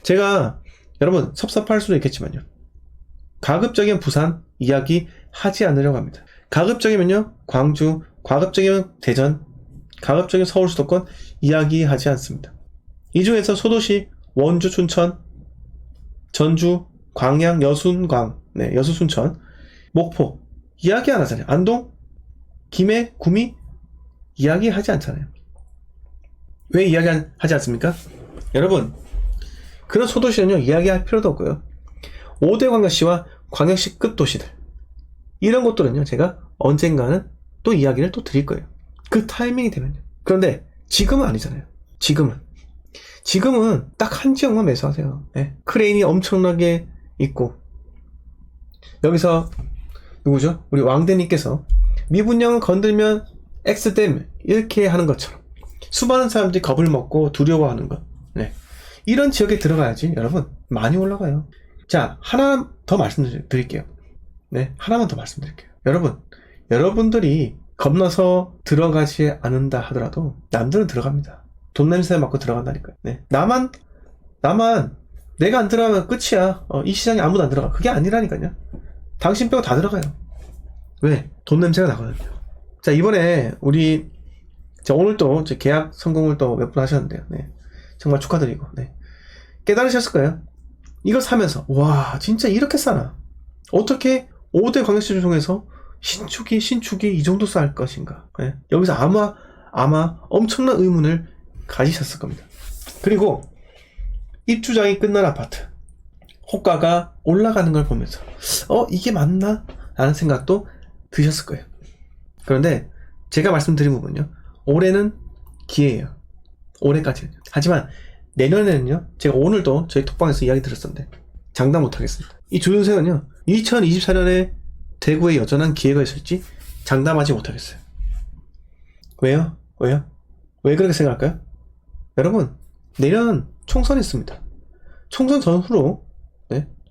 제가 여러분 섭섭할 수도 있겠지만요. 가급적이면 부산 이야기 하지 않으려고 합니다. 가급적이면요 광주, 가급적이면 대전, 가급적이면 서울 수도권 이야기하지 않습니다. 이 중에서 소도시 원주, 춘천, 전주, 광양, 여순광, 여수, 순천, 목포 이야기 안 하잖아요. 안동, 김해, 구미 이야기하지 않잖아요. 왜 이야기하지 않습니까? 여러분 그런 소도시는요 이야기할 필요도 없고요. 5대 광역시와 광역시급 도시들 이런 것들은요 제가 언젠가는 또 이야기를 또 드릴 거예요. 그 타이밍이 되면요. 그런데 지금은 아니잖아요. 지금은 딱 한 지역만 매수하세요. 크레인이 엄청나게 있고 여기서 누구죠? 우리 왕대님께서 미분양을 건들면 X댐 이렇게 하는 것처럼 수많은 사람들이 겁을 먹고 두려워하는 것. 이런 지역에 들어가야지 여러분 많이 올라가요. 자, 하나 더 말씀드릴게요. 하나만 더 말씀드릴게요. 여러분들이 겁나서 들어가지 않는다 하더라도 남들은 들어갑니다. 돈 냄새 맡고 들어간다니까요. 나만 내가 안 들어가면 끝이야. 이 시장에 아무도 안 들어가. 그게 아니라니까요. 당신 빼고 다 들어가요. 왜? 돈 냄새가 나거든요. 자, 이번에 오늘 또 계약 성공을 또 몇 분 하셨는데요. 정말 축하드리고 깨달으셨을 거예요. 이걸 사면서 와 진짜 이렇게 싸나? 어떻게 5대 광역시 중에서 신축이 이 정도 쌀 것인가? 여기서 아마 엄청난 의문을 가지셨을 겁니다. 그리고 입주장이 끝난 아파트 호가가 올라가는 걸 보면서 이게 맞나? 라는 생각도 드셨을 거예요. 그런데 제가 말씀드린 부분은요 올해는 기회예요. 올해까지는. 하지만 내년에는요 제가 오늘도 저희 톡방에서 이야기 들었었는데 장담 못하겠습니다. 이 조윤세는요 2024년에 대구에 여전한 기회가 있을지 장담하지 못하겠어요. 왜요? 왜 그렇게 생각할까요? 여러분 내년 총선이 있습니다. 총선 전후로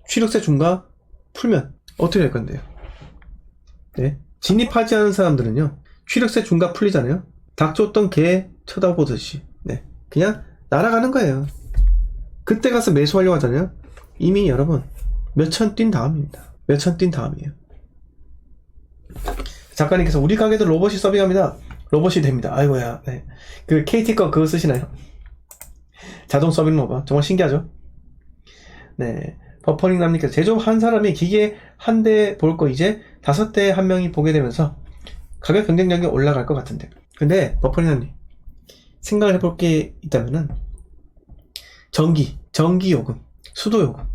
취득세 중과 풀면 어떻게 될 건데요? 진입하지 않은 사람들은요 취득세 중과 풀리잖아요. 닭 쫓던 개 쳐다보듯이 그냥 날아가는 거예요. 그때 가서 매수하려고 하잖아요. 이미 여러분 몇천 뛴 다음입니다. 몇천 뛴 다음이에요. 작가님께서 우리 가게도 로봇이 서빙합니다. 로봇이 됩니다. 아이고야. 그 KT 거 그거 쓰시나요? 자동 서빙 로봇 정말 신기하죠? 버퍼링 남님께서 제조업 한 사람이 기계 한 대 볼 거 이제 5대 한 명이 보게 되면서 가격 경쟁력이 올라갈 것 같은데. 근데 버퍼링 남님 생각을 해볼 게 있다면은 전기 요금, 수도 요금,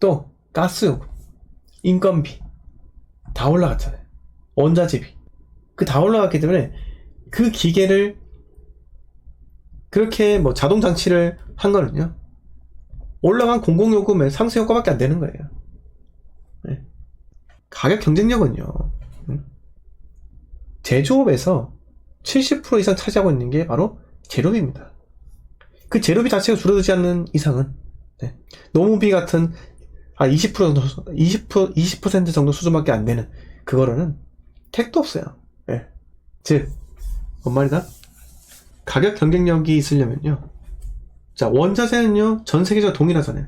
또 가스 요금, 인건비 다 올라갔잖아요. 원자재비 그 다 올라갔기 때문에 그 기계를 그렇게 자동 장치를 한 거는요 올라간 공공요금의 상승 효과밖에 안 되는 거예요. 가격 경쟁력은요 제조업에서 70% 이상 차지하고 있는 게 바로 재료비입니다. 그 재료비 자체가 줄어들지 않는 이상은 노무비 같은 20% 정도 수준밖에 안 되는 그거로는 택도 없어요. 즉 뭔 말이다? 가격 경쟁력이 있으려면요 자 원자재는요 전 세계적으로 동일하잖아요.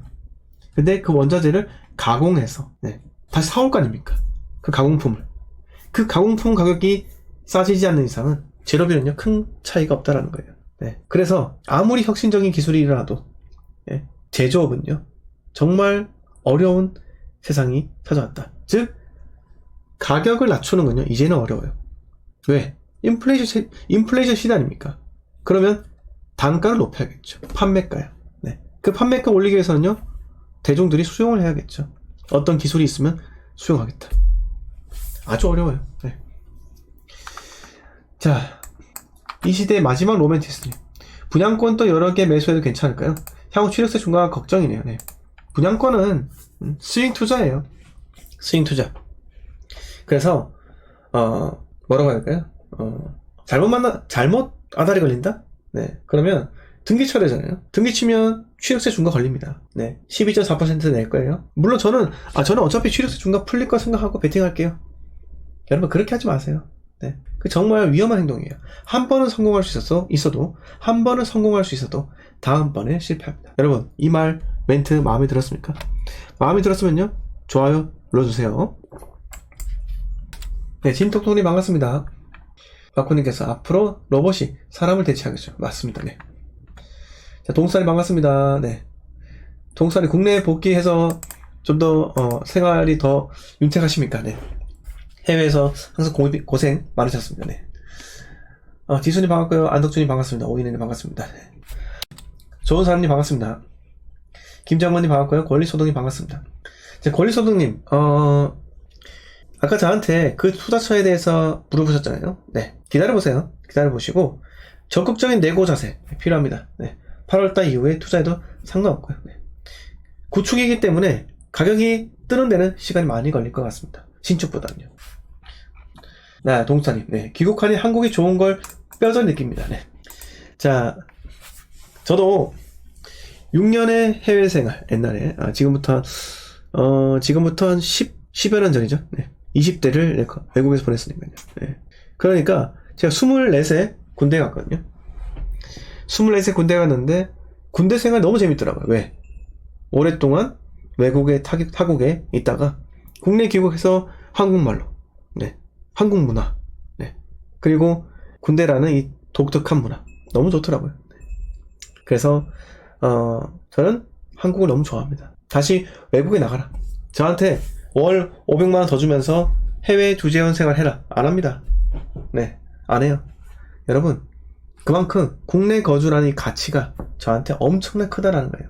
근데 그 원자재를 가공해서 다시 사올 거 아닙니까? 그 가공품 가격이 싸지지 않는 이상은 재료비는요 큰 차이가 없다라는 거예요. 그래서 아무리 혁신적인 기술이 일어나도 제조업은요 정말 어려운 세상이 찾아왔다. 즉 가격을 낮추는 건요 이제는 어려워요. 왜? 인플레이션 시대 아닙니까? 그러면 단가를 높여야겠죠. 판매가요. 그 판매가 올리기 위해서는요 대중들이 수용을 해야겠죠. 어떤 기술이 있으면 수용하겠다. 아주 어려워요. 자, 이 시대의 마지막 로맨티스트님 분양권도 여러 개 매수해도 괜찮을까요? 향후 취득세 중과가 걱정이네요. 분양권은 스윙 투자예요. 스윙 투자. 그래서 뭐라고 할까요? 잘못 아다리 걸린다? 그러면 등기 쳐야 되잖아요. 등기 치면 취득세 중과 걸립니다. 12.4% 낼 거예요. 물론 저는 어차피 취득세 중과 풀릴 거 생각하고 베팅할게요. 여러분 그렇게 하지 마세요. 네. 그 정말 위험한 행동이에요. 한 번은 성공할 수 있어도 한 번은 성공할 수 있어도 다음번에 실패합니다. 여러분, 이 말 멘트 마음에 들었습니까? 마음에 들었으면요, 좋아요 눌러주세요. 네, 진톡톡님 반갑습니다. 마코님께서 앞으로 로봇이 사람을 대체하겠죠. 맞습니다. 네. 자, 동산이 반갑습니다. 네. 동산이 국내에 복귀해서 좀 더 생활이 더 윤택하십니까? 네. 해외에서 항상 고생 많으셨습니다. 네. 지순이 반갑고요. 안덕준이 반갑습니다. 오인혜님 반갑습니다. 네. 좋은 사람님 반갑습니다. 김장관님 반갑고요. 권리소득님 반갑습니다. 권리소득님, 아까 저한테 그 투자처에 대해서 물어보셨잖아요. 네. 기다려보세요. 기다려보시고, 적극적인 내고 자세 필요합니다. 네. 8월달 이후에 투자해도 상관없고요. 네. 구축이기 때문에 가격이 뜨는 데는 시간이 많이 걸릴 것 같습니다. 신축보다는요. 네, 동사님. 네. 귀국하니 한국이 좋은 걸 뼈저리 느낍니다. 네. 자, 저도 6년의 해외 생활, 옛날에, 지금부터 한 10여 년 전이죠. 네. 20대를 외국에서 보냈으니까요. 네. 그러니까, 제가 24세 군대 갔거든요. 24세 군대 갔는데, 군대 생활 너무 재밌더라고요. 왜? 오랫동안 외국의 타국에 있다가, 국내 귀국해서 한국말로, 네. 한국 문화, 네. 그리고 군대라는 이 독특한 문화. 너무 좋더라고요. 네. 그래서, 저는 한국을 너무 좋아합니다. 다시 외국에 나가라. 저한테 월 500만원 더 주면서 해외 주재원 생활 해라. 안 합니다. 네, 안 해요. 여러분, 그만큼 국내 거주라는 이 가치가 저한테 엄청나게 크다라는 거예요.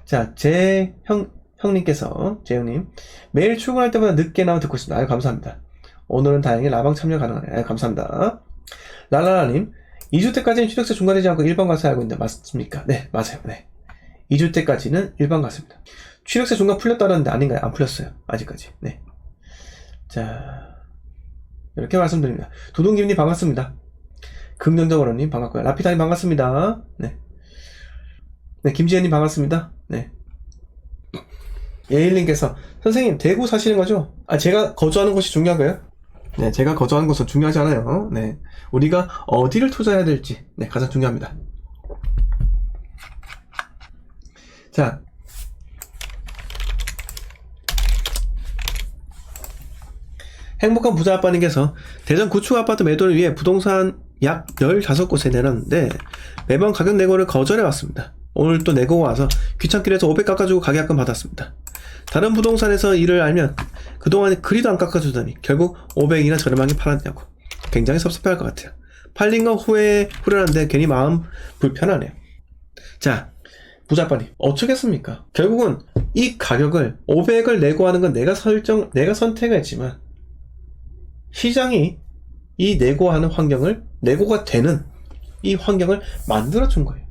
자, 형님께서, 재형님, 매일 출근할 때마다 늦게 나와 듣고 있습니다. 아유, 감사합니다. 오늘은 다행히 라방 참여 가능하네요. 아유, 감사합니다. 라라라님, 2주택까지는 취득세 중과되지 않고 일반 과세 알고 있는데 맞습니까? 네, 맞아요. 네. 2주택까지는 일반 과세입니다. 취득세 중과 풀렸다는데 아닌가요? 안 풀렸어요. 아직까지. 네. 자, 이렇게 말씀드립니다. 두둥김님 반갑습니다. 긍정적으로님 반갑고요. 라피타님 반갑습니다. 네. 네, 김지현님 반갑습니다. 네. 예일님께서 선생님 대구 사시는 거죠? 제가 거주하는 곳이 중요한 거예요? 네, 제가 거주하는 곳은 중요하지 않아요. 네. 우리가 어디를 투자해야 될지, 네, 가장 중요합니다. 자. 행복한 부자 아빠님께서 대전 구축 아파트 매도를 위해 부동산 약 15곳에 내놨는데 매번 가격 내고를 거절해 왔습니다. 오늘 또 내고 와서 귀찮기로 해서 500 깎아주고 가계약금 받았습니다. 다른 부동산에서 일을 알면 그동안 그리도 안 깎아주더니 결국 500이나 저렴하게 팔았냐고. 굉장히 섭섭해할 것 같아요. 팔린 건 후련한데 괜히 마음 불편하네요. 자, 부자빠님 어쩌겠습니까? 결국은 이 가격을 500을 내고 하는 건 내가 선택했지만 시장이 이 내고하는 환경을, 내고가 되는 이 환경을 만들어준 거예요.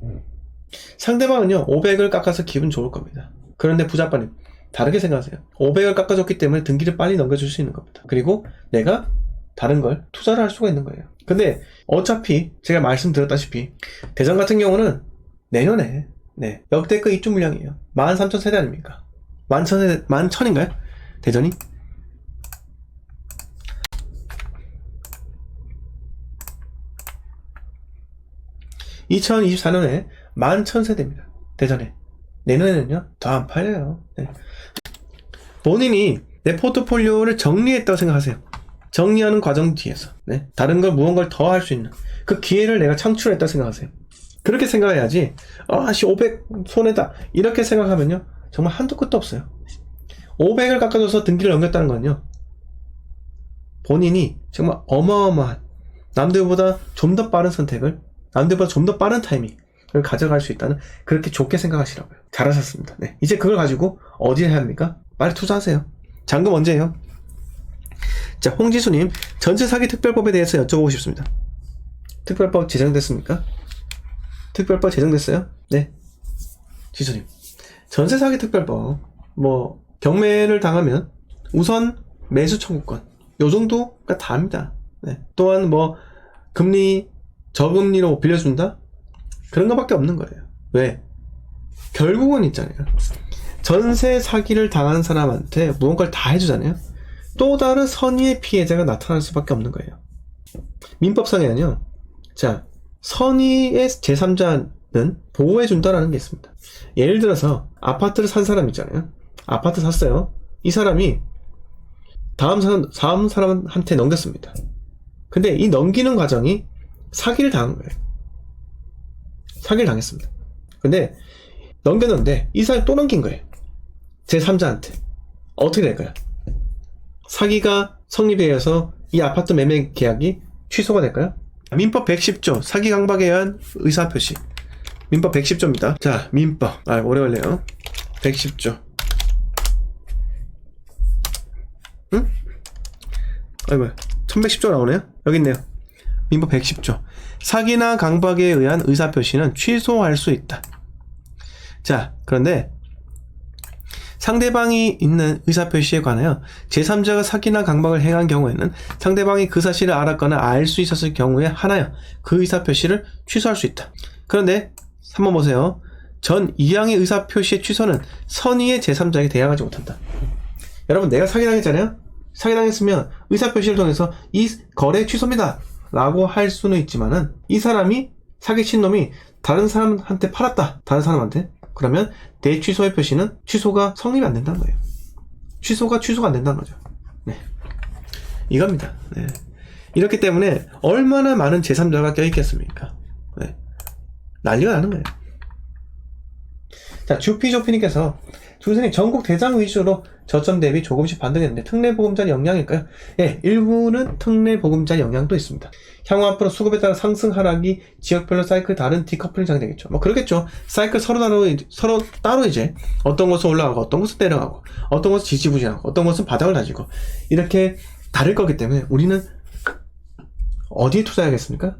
상대방은요 500을 깎아서 기분 좋을 겁니다. 그런데 부자빠님 다르게 생각하세요. 500을 깎아줬기 때문에 등기를 빨리 넘겨줄 수 있는 겁니다. 그리고 내가 다른 걸 투자를 할 수가 있는 거예요. 근데 어차피 제가 말씀드렸다시피 대전 같은 경우는 내년에 네, 역대급 입주 물량이에요. 13,000세대 아닙니까? 11,000인가요? 대전이? (2024년에) 11,000세대입니다. 대전에. 내년에는요 더 안 팔려요. 네. 본인이 내 포트폴리오를 정리했다고 생각하세요. 정리하는 과정 뒤에서 네. 다른 걸 무언가를 더 할 수 있는 그 기회를 내가 창출했다고 생각하세요. 그렇게 생각해야지 500 손해다 이렇게 생각하면요 정말 한도 끝도 없어요. 500을 깎아줘서 등기를 넘겼다는 건요 본인이 정말 어마어마한 남들보다 좀 더 빠른 선택을, 남들보다 좀 더 빠른 타이밍을 가져갈 수 있다는, 그렇게 좋게 생각하시라고요. 잘하셨습니다. 네. 이제 그걸 가지고 어디에 해야 합니까? 빨리 투자하세요. 잔금 언제 해요? 자, 홍지수님, 전세 사기 특별법에 대해서 여쭤보고 싶습니다. 특별법 제정됐습니까? 특별법 제정됐어요? 네. 지수님, 전세 사기 특별법, 경매를 당하면 우선 매수 청구권, 요 정도가 다입니다. 네. 또한 금리, 저금리로 빌려준다? 그런 거밖에 없는 거예요. 왜? 결국은 있잖아요. 전세 사기를 당한 사람한테 무언가를 다 해주잖아요. 또 다른 선의의 피해자가 나타날 수밖에 없는 거예요. 민법상에는요, 자, 선의의 제3자는 보호해준다라는 게 있습니다. 예를 들어서 아파트를 산 사람 있잖아요. 아파트 샀어요. 이 사람이 다음 사람한테 넘겼습니다. 근데 이 넘기는 과정이 사기를 당한 거예요. 사기를 당했습니다. 근데 넘겼는데 이 사람이 또 넘긴 거예요. 제3자한테. 어떻게 될까요? 사기가 성립되어서 이 아파트 매매 계약이 취소가 될까요? 민법 110조 사기 강박에 의한 의사표시. 민법 110조입니다. 자, 민법. 오래 걸려요. 110조. 응? 아이고, 1110조 나오네요? 여기 있네요. 민법 110조. 사기나 강박에 의한 의사표시는 취소할 수 있다. 자, 그런데 상대방이 있는 의사표시에 관하여 제3자가 사기나 강박을 행한 경우에는 상대방이 그 사실을 알았거나 알 수 있었을 경우에 한하여 그 의사표시를 취소할 수 있다. 그런데 한번 보세요. 전 2항의 의사표시의 취소는 선의의 제3자에게 대항하지 못한다. 여러분, 내가 사기당했잖아요? 사기당했으면 의사표시를 통해서 이 거래 취소입니다 라고 할 수는 있지만은 이 사람이 사기친 놈이 다른 사람한테 팔았다. 다른 사람한테. 그러면 대취소의 표시는 취소가 성립이 안 된다는 거예요. 취소가 안 된다는 거죠. 네. 이겁니다. 네. 이렇기 때문에 얼마나 많은 제3자가 껴있겠습니까? 네. 난리가 나는 거예요. 자, 주피조피님께서 선생님 전국 대상 위주로 저점 대비 조금씩 반등했는데 특례보금자리 영향일까요? 예, 일부는 특례보금자리 영향도 있습니다. 향후 앞으로 수급에 따라 상승 하락이 지역별로 사이클 다른 디커플링 장되겠죠. 뭐 그러겠죠. 사이클 서로 따로 이제 어떤 것은 올라가고 어떤 것은 내려가고 어떤 것은 지지부진하고 어떤 것은 바닥을 다지고 이렇게 다를 거기 때문에 우리는 어디에 투자해야겠습니까?